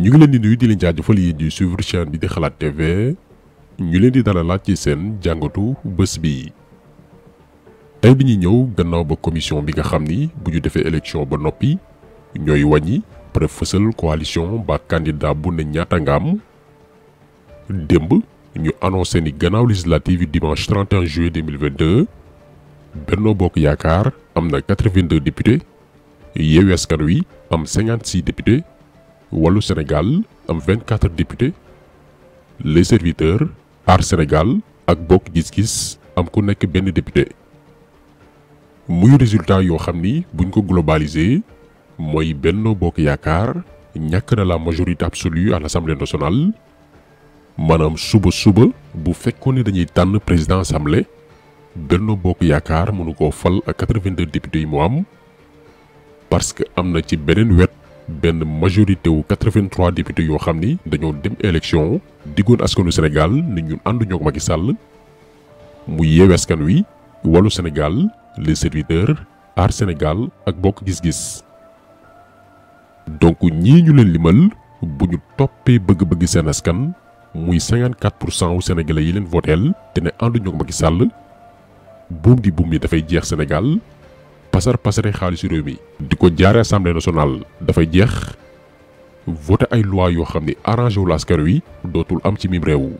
ñu ngi leen di nuyu di leen jaajëfal yi di suivre chaîne bi di xalaat TV ñu leen di dalalaat ci seen jàngatu bés bi. tey bi ñuy ñëw gannaaw ba commission bi nga xam ni bu ñu defee élection ba noppi ñooy wàññi pour fësal coalition ba candidat bu ne ñaata nga am. démb ñu annoncé ni gannaaw législative dimanche 31 juillet 2022 Benno Bokk Yaakaar am na 82 députés Yewwi Askan Wi am 56 députés Wallu Sénégal am 24 députés les serviteurs Aar Sénégal ak Bokk Gis Gis am ku nekk benn député. muy résultat yoo xam ni buñ ko globalisé mooy Benno Bokk Yaakaar ñàkk na la majorité absolue à l'Assemblée nationale. maanaam suba bu fekkoon ni dañuy tànn président assemblée Benno Bokk Yaakaar mënu koo fal ak 82 députés yi mu am parce que am na ci beneen wet benn majorité wu 83 députés yoo xam ni dañoo dem élection diggoon askanu Sénégal ni ñun ànduñoo ak Macky Sall mu Yewwi Askan Wi Wallu Sénégal les serviteurs Aar Sénégal ak Bokk Gis Gis. donc ñii ñu leen limal bu ñu toppee bëgg-bëgg seen askan. muy 54% wu sénégalais yi leen voteel te ne ànduñu ak Macky Sall buum yi dafay jeex Sénégal pasare xaalisu réew mi di ko jaare assemblée nationale dafay jeex voté ay loi yoo xam ni arrangé wu askan wi dootul am ci mim réew.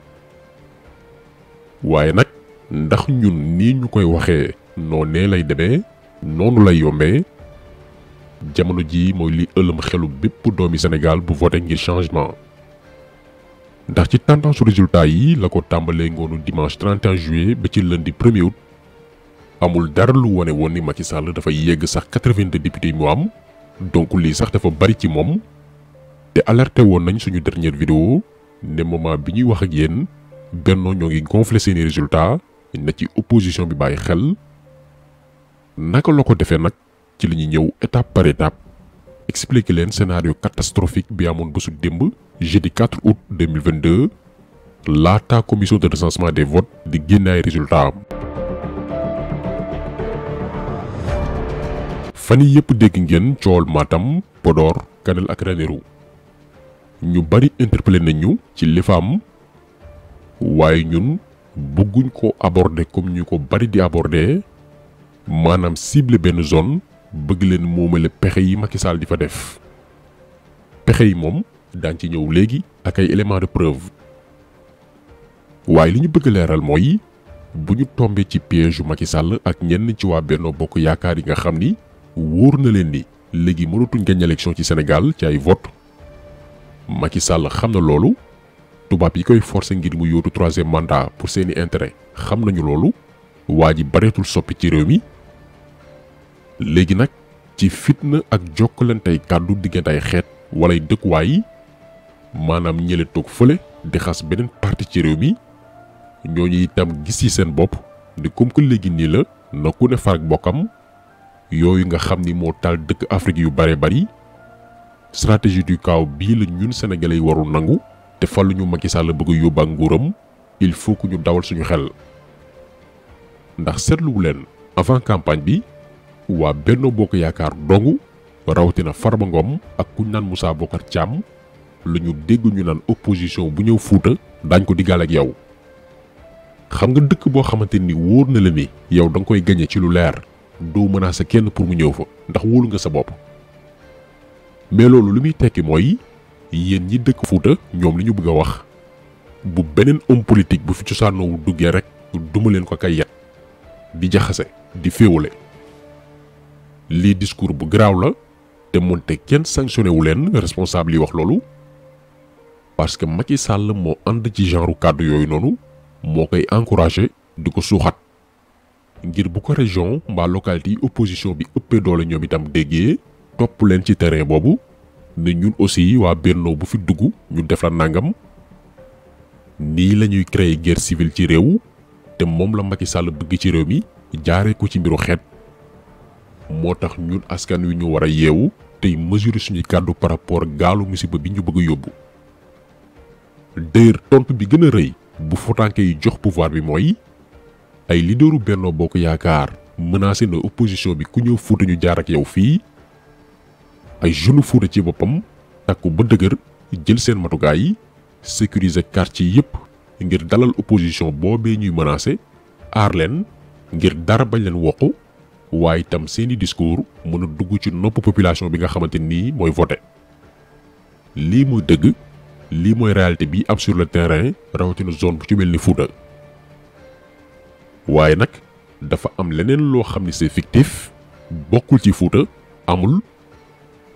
waaye nag ndax ñun nii ñu koy waxee noonee lay demee noonu lay yombee jamono ji mooy li ëlëm xelu bépp doomi Sénégal bu voté ngir changement. ndax ci tendance résultat yi la ko tàmbalee ngoonu dimanche 31 juillet ba ci lundi 1er août amul dara lu wone woon ni Macky Sall dafay yegg sax 82 députés yi mu am donc lii sax dafa bari ci moom te alerté woon nañ suñu dernière vidéo ne moment bi ñuy wax ak yéen Benno ñoo ngi gonflé seeni résultat na ci opposition bi bàyyi xel. naka la ko defee nag ci li ñuy ñëw étape par étape expliquer leen scénario catastrophique bi amoon bésu démb jeudi 4 août 2022 laata commission de recensement des votes di génne ay résultats am. fan yii yëpp dégg ngeen coowal Matam Podor Kanel ak Ranérou ñu bari interpellé nañu ci li fa am waaye ñun bëgguñ ko aborder comme ñu ko bari di aborder maanaam ciblé benn zone bëgg leen moomale pexe yi Macky Sall di fa def pexe yi moom. daan ci ñëw léegi ak ay éléments de preuve waaye li ñu bëgg leeral mooy bu ñu tombé ci piège yu Macky Sall ak ñenn ci waa Benno Bokk Yaakaar yi nga xam ni wóor na leen ni léegi mënatuñ gañ élection ci Sénégal ci ay vote Macky Sall xam na loolu tubaab yi koy forcer ngir mu yóotu 3e mandat pour seeni intérêt xam nañu loolu waa ji bareetul soppi ci réew mi léegi nag ci fitna ak jokkalantey kàddu diggante ay xeet wala ay dëkkuwaay maanaam ñële toog fële di xas beneen parti ci réew mi ñooñu itam gis ci seen bopp ni comme que léegi nii la na ku ne farak bokkam yooyu nga xam ni moo taal dëkk Afrique yu bare bari stratégie du chaos bii la ñun sénégalais yi warul nangu te fallu ñu Macky Sall bëgg a yóbbu ak nguuram il faut que ñu dawal suñu xel. ndax seetluwu leen avant campagne bi waa Benno Bokk Yaakaar dong rawatina Farba Ngom ak kuñ naan Moussa Bocar Thiam la ñu dégg ñu naan opposition bu ñëw Fuuta daañ ko diggaal ak yow. xam nga dëkk boo xamante ni wóor na la ni yow da nga koy gañe ci lu leer doo menacer kenn pour mu ñëw fa ndax wóolu nga sa bopp. mais loolu li muy tekki mooy yéen ñi dëkk Fuuta ñoom li ñu bëgg a wax bu beneen homme politique bu fi cosaanoo duggee rek duma leen ko kay yet di jaxase di féewale. lii discours bu garaaw la te moonte kenn sanctionné wu leen responsable yi wax loolu parce que Macky Sall moo ànd ci genre kàddu yooyu noonu moo koy encouragé di ko suuxat ngir bu ko région mbaa localité yi opposition bi ëppee doole ñoom itam déggee topp leen ci terrain boobu ne ñun aussi waa Benno bu fi dugg ñu def la nangam. nii la ñuy créer guerre civile ci réew te moom la Macky Sall bëgg ci réew mi jaaree ko ci mbiru xeet. moo tax ñun askan wi ñu war a yeewu tey mesurer suñuy kàddu par rapport gaalu musiba bi ñu bëgg a yóbbu. d'ailleurs tontu bi gën a rëy bu fotanke yi jox pouvoir bi mooy ay leaderu Benno Bokk Yaakaar menacé na opposition bi ku ñëw Fuuta ñu jaar ak yow fii ay jeune Fuuta ci boppam takku ba dëgër jël seen matukaay sécuriser quartier yépp ngir dalal opposition boobee ñuy menacer aar leen ngir dara bañ leen wokku waaye itam seeni discours mën a dugg ci nopp population bi nga xamante nii mooy voté lii muy dëgg lii mooy réalité bi am sur le terrain rawatina zone bu ci mel ni Fouta waaye nag dafa am leneen loo xam ni c'est fictif bokkul ci Fouta amul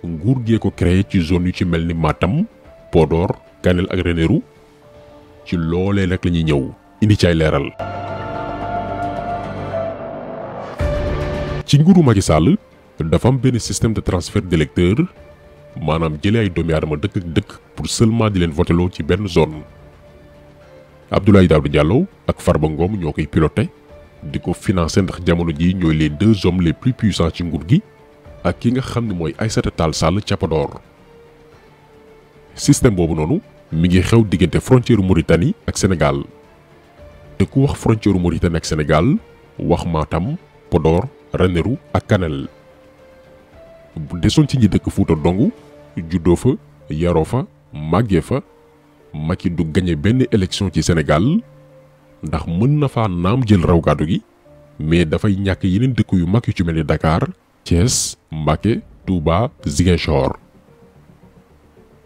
nguur gee ko créé ci zone yu ci mel ni Matam Podor Kanel ak Ranérou ci loolee nag la ñuy ñëw indi ci ay leeral. ci nguuru Macky Sall dafa am benn système de transfert d'électeurs maanaam jëlee ay doomi aadama dëkk ak dëkk pour seulement di leen voteloo ci benn zone. Abdoulaye Daouda Diallo ak Farba Ngom ñoo koy piloté di ko financé ndax jamono ji ñooy les deux hommes les plus puissants ci nguur gi ak ki nga xam ne mooy Aïssata Tall Sall ca Podor. système boobu noonu mi ngi xew diggante frontière Mauritanie ak Sénégal te ku wax frontière Mauritanie ak Sénégal wax Matam Podor Ranérou ak Kanel bu desoon ci ñi dëkk Fouta dong juddoo fa yaroo fa màggee fa Macky du gagné benn élection ci Sénégal ndax mën na faa naam jël raw gàddu gi mais dafay ñàkk yeneen dëkk yu mag yu ci mel ni Dakar Thiès Mbacké Touba Ziguinchor.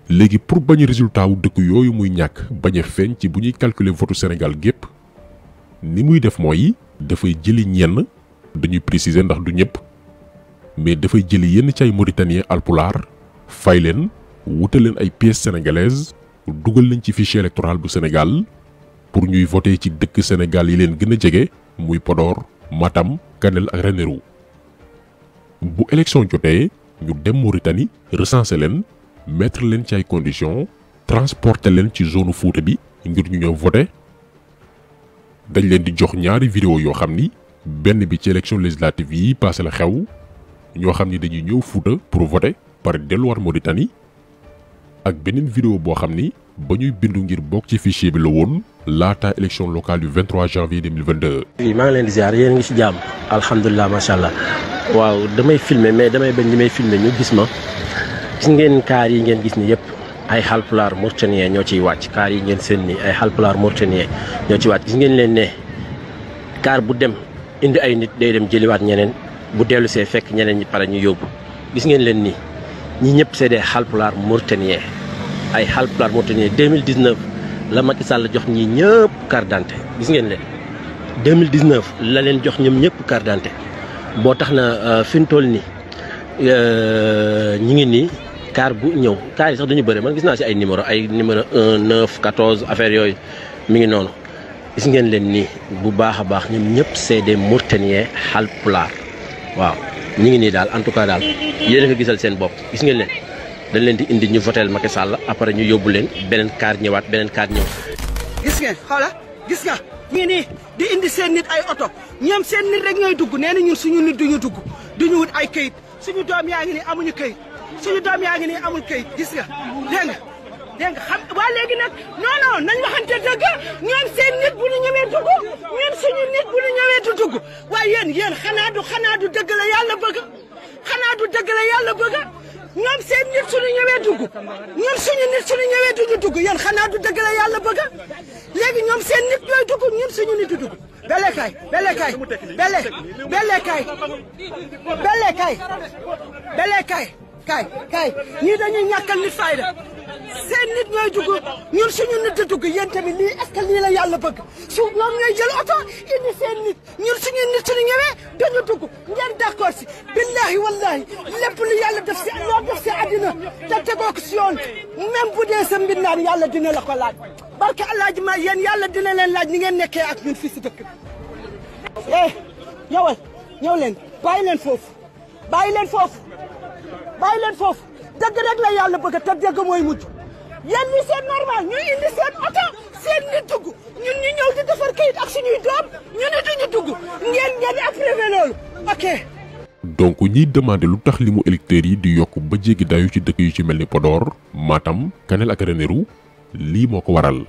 léegi pour bañ résultat wu dëkk yooyu muy ñàkk bañ a feeñ ci bu ñuy calculer votu Sénégal gépp ni muy def mooy dafay jëli ñenn dañuy préciser ndax du ñëpp mais dafay jëli yenn ci ay Mauritaniens alpulaar fay leen wutal leen ay pièces sénégalaises dugal leen ci fichier électoral bu Sénégal pour ñuy voter ci dëkk Sénégal yi leen gën a jege muy Podor Matam Kanel ak Ranérou bu élection jotee ñu dem Mauritanie recenser leen mettre leen ci ay conditions transporter leen ci zone Fouta bi ngir ñu ñëw voter dañ leen di jox ñaari vidéo yoo xam ni benn bi ci élection législative yi passé la xew ñoo xam ni dañuy ñëw Fouta pour voter pare delluwaat Mauritanie ak beneen vidéo boo xam ni ba ñuy bindu ngir bokk ci fichier bi la woon laata élection locale du 23 janvier 2022. maa ngi leen di ziar yéen ngi ci jàmm alhamdulilah macha allah waaw damay filmer mais damay bañ li may filmer ñu gis ma gis ngeen kaar yi ngeen gis ni yëpp ay Halpulaar Mauritanien ñoo ciy wàcc kaar yi ngeen seen ni ay Halpulaar Mauritanien ñoo ciy wàcc gis ngeen leen ne kaar bu dem indi ay nit day dem jëliwaat ñeneen bu dellu see fekk ñeneen ñi pare ñu yóbbu gis ngeen leen ni ñi ñëpp c'est des Halpulaar Mauritanien ay Halpulaar Mauritanien 2019 la Macky Sall jox ñi ñëpp carte d'identité gis ngeen leen 2019 la leen jox ñoom ñëpp carte d'identité boo tax na fi mu toll nii ñi ngi nii car bu ñëw car yi sax dañu bëri man gis naa ci ay numéro 1 9 14 affaire yooyu mi ngi noonu gis ngeen leen nii bu baax a baax ñoom ñëpp c'est des Mauritaniens Halpulaar waaw ñi ngi nii daal en tout cas daal yéen a nga gisal seen bopp gis ngeen leen dañ leen di indi ñu voteel Macky Sall après ñu yóbbu leen beneen car ñëwaat beneen car ñëw. gis ngeen xoola gis nga ñii nii di indi seen nit ay oto ñoom seen nit rek ñooy dugg nee na ñun suñu nit duñu dugg duñu wut ay këyit suñu doom yaa ngi nii amuñu këyit suñu doom yaa ngi nii amul këyit gis nga dégg nga xam waa léegi nag non nañ waxante dëgg ñoom seen nit bu ñu ñëwee dugg ñun suñu nit bu ñu ñëwee du dugg waaye yéen xanaa du dëgg la yàlla bëgg xanaa du dëgg la yàlla bëgg ñoom seen nit suñu ñëwee dugg ñun suñu nit suñu ñëwee duñu dugg yéen xanaa du dëgg la yàlla bëgg léegi ñoom seen nit ñooy dugg ñun suñu nit du dugg kay ñii dañuy ñàkkal nit fayda seen nit ñooy dugg ñun suñu nit di dugg yéen tamit lii est-ce que lii la yàlla bëgg su ñoom ñooy jël oto indi seen nit ñun suñu nit suñu ñëwee dañu dugg ngeen d'accord si billahi wallahi lépp lu yàlla def si loo def si àddina te tegoo ko si yoon même bu dee sa mbindaan yàlla dina la ko laaj barke alaaji ma yéen yàlla dina leen laaj ni ngeen nekkee ak ñun fii si dëkk bi ñëw leen bàyyi leen foofu dëgg rek la yàlla bëgg te dëgg mooy mujj yéen ñi c'est normal ñu indi seen oto seen nit dugg ñun ñu ñëw di defar kayit ak suñuy doom ñu ne duñu dugg ngeen approuvé loolu ok. donc ñiy demandé lu tax limu électeurs yi di yokk ba jéggi dayu ci dëkk yu ci mel ni Podor Matam Kanel ak Ranérou lii moo ko waral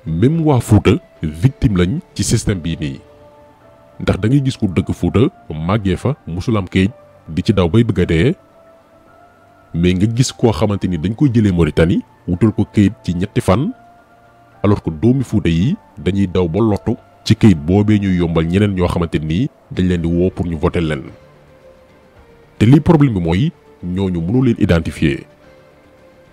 même waa Fouta victime lañ ci système bii nii ndax da ngay gis ku dëkk Fouta màggee fa musul am kayit di ci daw bay bëgg a dee mais nga gis koo xamante ni dañ koy jëlee Mauritanie wutal ko këyit ci ñetti fan alors que doomi Fuuta yi dañuy daw ba lottu ci këyit boobee ñuy yombal ñeneen ñoo xamante ni dañ leen di woo pour ñu voter leen te lii problème bi mooy ñooñu mënu leen identifier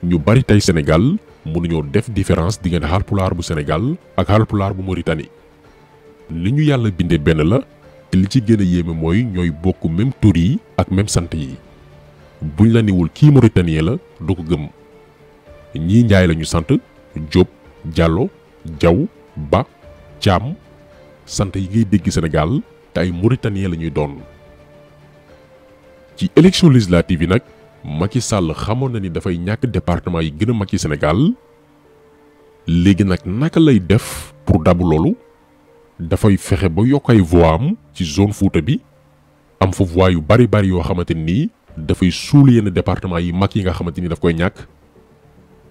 ñu bari tey Sénégal mënuñoo def différence diggante Haalpulaar bu Sénégal ak Haalpulaar bu Mauritanie li ñu yàlla bindee benn la te li ci gën a yéeme mooy ñooy bokk même tur yi ak même sant yi buñ la niwul kii Mauritanien la du ko gëm ñii Njaay lañu sant Jóob Diallo Jaw Ba Caam sant yi ngay dégg Sénégal te ay Mauritanien la ñuy doon. ci élection législative yi nag Macky Sall xamoon na ni dafay ñàkk département yi gën a mag ci Sénégal léegi nag naka lay def pour dabu loolu dafay fexe ba yokk ay voix am ci zone Fuuta bi am fa voix yu bari yoo xamante ni dafay suul yenn département yi mag yi nga xamante ni daf koy ñàkk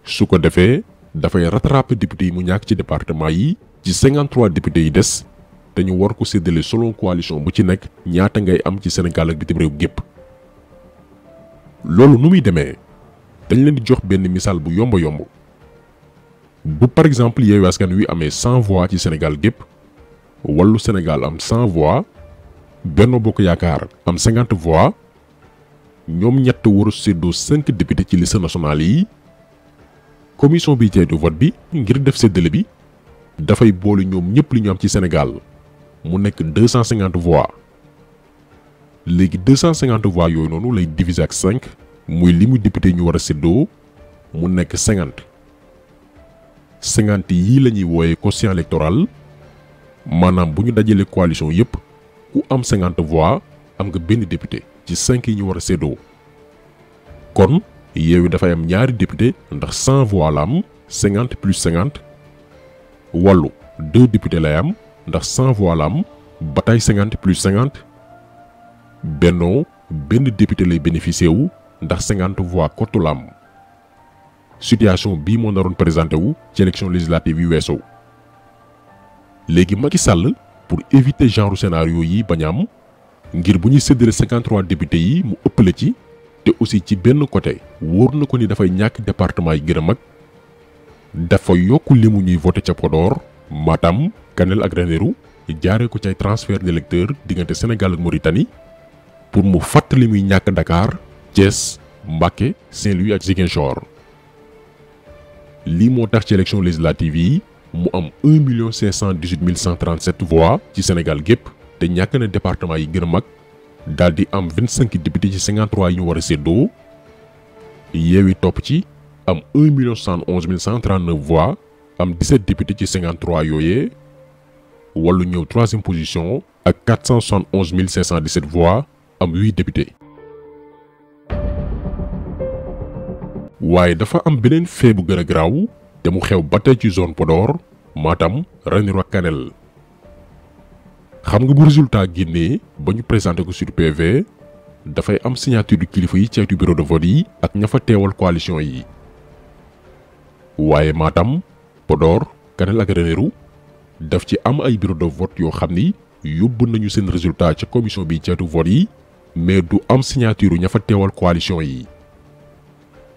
su ko defee dafay rattraper député yi mu ñàkk ci département yi ci 53 députés yi des te ñu war ko séddale selon coalition bu ci nekk ñaata ngay am ci Sénégal ak bitim réew gépp loolu nu muy demee dañ leen di jox benn misaal bu yomb bu par exemple Yewwi Askan Wi amee 100 voix ci Sénégal gépp Wallu Sénégal am 100 voix Benno Bokk Yaakaar am 50 voix ñoom ñett war a séddoo 5 députés ci liste nationale yi commission bi ceytu vote bi ngir def séddale bi dafay boole ñoom ñëpp li ñu am ci Sénégal mu nekk 250 voix léegi 250 voix yooyu noonu lay diviser ak 5 muy limu député ñu war a séddoo mu nekk 50 yii la ñuy wooyee quotient électoral maanaam bu ñu dajalee coalition yépp ku am 50 voix am nga benn député ci 5 yi ñu war a séddoo kon Yewwi dafay am ñaari député ndax 100 voix la am 50 plus 50 Wallu 2 députés lay am ndax 100 voix la am ba tey 50 plus 50 Benno benn député lay bénéficié wu ndax 50 voix kottu la am situation bii moo naroon présenté wu ci élection législative yi weesoo léegi Macky Sall pour éviter genre scénario yi bañ am ngir bu ñuy séddale 53 députés yi mu ëppale ci te aussi ci benn côté wóor na ko ni dafay ñàkk département yi gën a mag dafa yokk limu ñuy voté ca Podor Matam Kanel ak Ranérou jaaree ko ci ay transfert d'électeurs diggante Sénégal ak Mauritanie pour mu fàttali muy ñàkk Dakar Thiès Mbacké Saint-Louis ak Ziguinchor lii moo tax ci élection législative yi mu am 1 518 137 voix ci Sénégal gépp te ñàkk na département yi gën a mag daal di am 25 députés ci 53 yi ñu war a séddoo Yewwi topp ci am 1 111 139 voix am 17 députés ci 53 yooyee Wallu ñëw 3e position ak 471 517 voix am 8 députés. waaye dafa am beneen fee bu gën a garaaw te mu xew ba tey ci zone Podor Matam Ranérou ak Kanel xam nga bu résultat génnee ba ñu présenté ko sur PV dafay am signature du kilifa yi ceytu bureau de vote yi ak ña fa teewal coalition yi waaye Matam Podor Kanel ak Ranérou daf ci am ay bureau de vote yoo xam ni yóbbu nañu seen résultat ca commission bi ceytu vote yi mais du am signature ña fa teewal coalition yi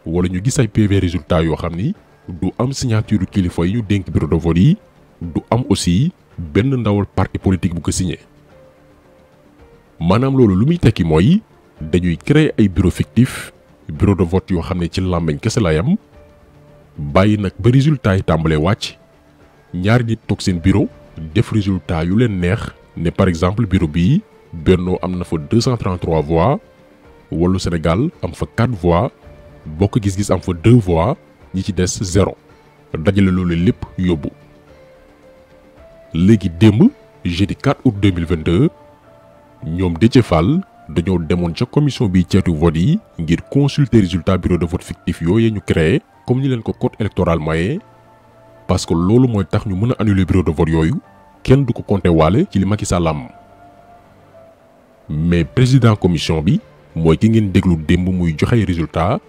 wala ñu gis ay PV résultat yoo xam ni du am signature kilifa yi ñu dénk bureau de vote yi du am aussi benn ndawal parti politique bu ko signé maanaam loolu lu muy tekki mooy dañuy créer ay bureau fictif bureau de vote yoo xam ne ci làmmeñ kese la yam bàyyi nag ba résultat yi tàmbalee wàcc ñaari nit toog seen bureau def résultat yu leen neex ne par exemple bureau bii Benno am na fa 233 voix Wallu Sénégal am fa 4 voix Bokk Gis Gis am fa 2 voix ñi ci des 0 dajale loolu lépp yóbbu léegi démb jeudi 4 août 2022 ñoom Déthié Fall dañoo demoon ca commission bi ceetu vote yi ngir consulter résultat bureau de vote fictif yooyu ñu créé comme ni leen ko code électoral maye parce que loolu mooy tax ñu mën a annuler bureau de vote yooyu kenn du ko compter waale ci li Macky Sall am mais président commission bi mooy ki ngeen déglu démb muy joxe résultat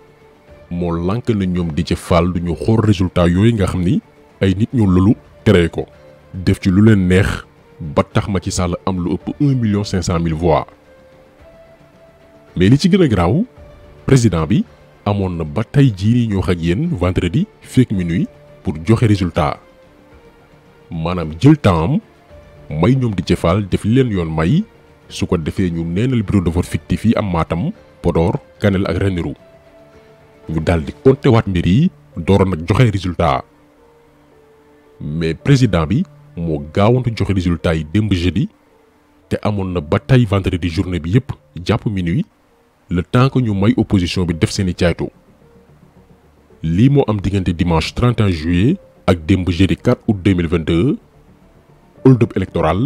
moo lànk na ñoom Déthié Fall du ñu xool résultat yooyu nga xam ni ay nit ñu lolu créé ko def ci lu leen neex ba tax Macky Sall am lu ëpp 1 500 000 voix mais li ci gën a garaaw président bi amoon na ba tey jii ñu wax ak yéen vendredi fekk minuit pour joxe résultat maanaam jël temps may ñoom di jëfal def li leen yoon may su ko defee ñu neenal bureau de vote fictif yi am Matam Podor Kanel ak Ranérou ñu daal di compter waat mbir yi dooroon nag joxe résultat mais président bi moo gaawantu joxe résultat yi démb jeudi te amoon na ba tey vendredi journée bi yépp jàpp minuit le temps que ñu may opposition bi def seeni caaytu lii moo am diggante dimanche 31 juillet ak démb jeudi 4 août 2022 hold-up électoral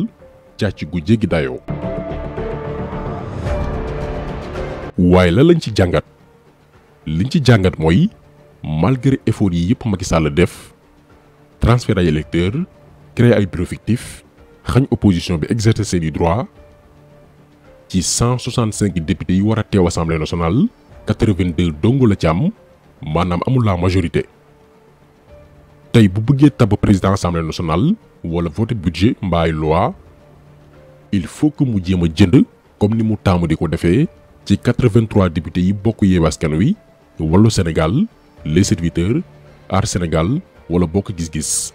càcc gu jéggi dayoo. waaye la lañ ci jàngat liñ ci jàngat mooy malgré effort yi yëpp Macky Sall def transfert ay électeurs créer ay bureau fictif xañ opposition bi exercer seeni droit ci 165 députés yi war a teew assemblée nationale 82 dong la ci am maanaam amul la majorité. tey bu bëggee tabb président assemblée nationale wala voter budget mbaa ay loi il faut que mu jéem a jënd comme ni mu taamu di ko defee ci 83 députés yi bokk Yewwi Askan Wi Wallu Sénégal les serviteurs Aar Sénégal wala bokk gis-gis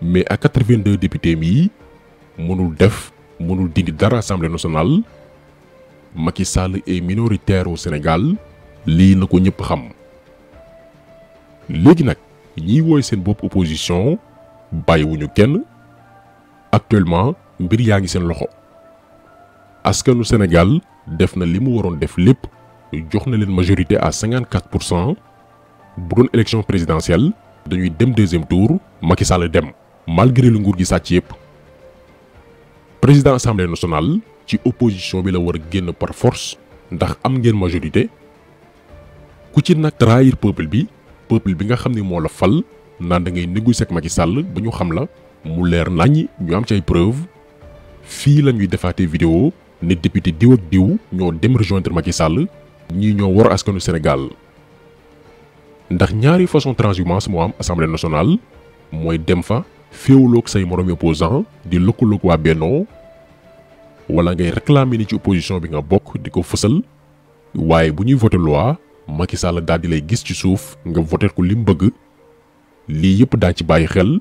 mais ak 82 députés mi mënul dindi dara assemblée nationale Macky Sall est minoritaire au Sénégal lii na ko ñëpp xam. léegi nag ñiy wooy seen bopp opposition bàyyiwuñu kenn actuellement mbir yaa ngi seen loxo askanu Sénégal def na li mu waroon def lépp jox na leen majorité à 54%. bu doon élection présidentielle dañuy dem deuxième tour Macky Sall dem malgré lu nguur gi sàcc yépp. président assemblée nationale ci opposition bi la war a génn par force ndax am ngeen majorité ku ci nag trahir peuple bi nga xam ne moo la fal naan da ngay négocier ak Macky Sall ba ñu xam la mu leer naññi ñu am ci ay preuve fii la ñuy defaatee vidéo ne député diw ak diw ñoo dem rejoindre Macky Sall ñii ñoo war askanu Sénégal. ndax ñaari façon transhumance moo am assemblée nationale mooy dem fa féewloog say moromi opposant di lëkkaloog waa Bennoo wala ngay réclamer ni ci opposition bi nga bokk di ko fësal waaye bu ñuy voté loi Macky Sall daal di lay gis ci suuf nga voté ko li mu bëgg lii yëpp daañ ci bàyyi xel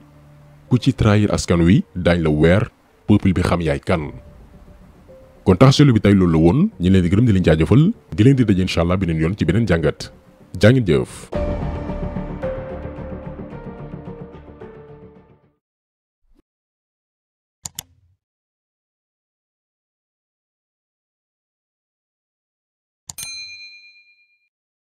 ku ci trahir askan wi daañ la weer peuple bi xam yaay kan. kon tax selu bi tey loolu la woon ñi leen di gërëm di leen jaajëfal di leen di daje incha allah beneen yoon ci beneen jàngat jaa ngeen jëf.